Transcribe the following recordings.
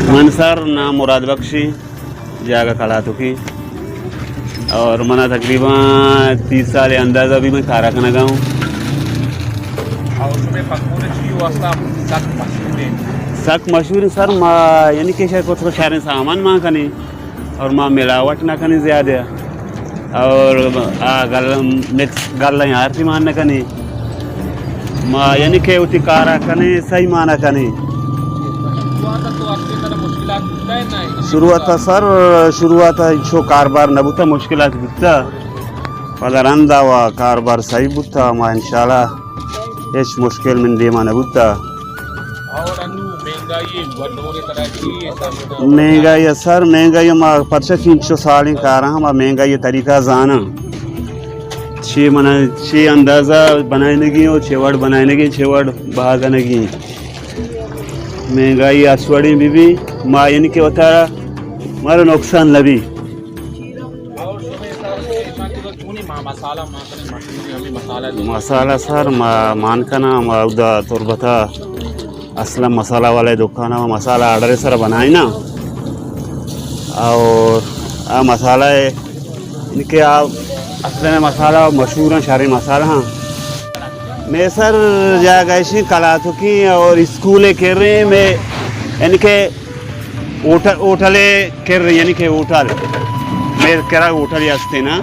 मन सर नाम मुराद बख्शी जागा खड़ा तो की और मना तकरीबन 30 साल अंदाज़ा भी मैं खारा खाना गाऊँ सक मशहूर सर माँ यानी कि शायद कुछ शहर सामान माँ कनी और माँ मिलावट ना कनी ज़्यादा और गल मिक्स गल यार थी मान ना कनी माँ यानी कि उठी कारा कनी सही माना कनी शुरुआत सर शुरुआत शो कारोबार न बुता मुश्किलात बुता पदरंदा व कारोबार सही बुता माँ इंशाल्लाह इस मुश्किल में देमा न बुता महंगाई सर महंगाई माँ परसे 300 साल कारा माँ महंगाई तरीका जाना छे मना छे अंदाज़ा बनाने की और छेवड़ बनाने की छेवड़ भागने की महंगाई आसवाड़ी भी माँ यानी कि होता हमारा नुकसान लभी मसाला सर मान का ना उदा तुरबता असलम मसाला वाले दुकान में मसाला ऑर्डर सर बनाए ना और आ मसाला है इनके आप असल में मसाला मशहूर है शारी मसाला हाँ मैं सर जा गए कला तो की और स्कूलें कर रहे हैं मैं यानी कि होटले कर रही यानी कि होटल मैं करा होटल हंसते ना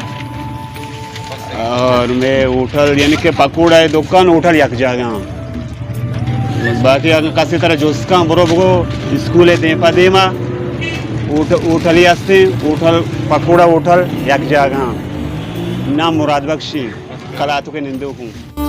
और मैं होटल यानी कि पकौड़ा है दुकान होटल यक जागा बाकी अगर किसी तरह जोस्का बरोबरो स्कूल है दे पदे मा होटल हंसते होटल पकौड़ा होटल यक जागा नाम मुराद बख्शी कला तो के निंदो हूँ।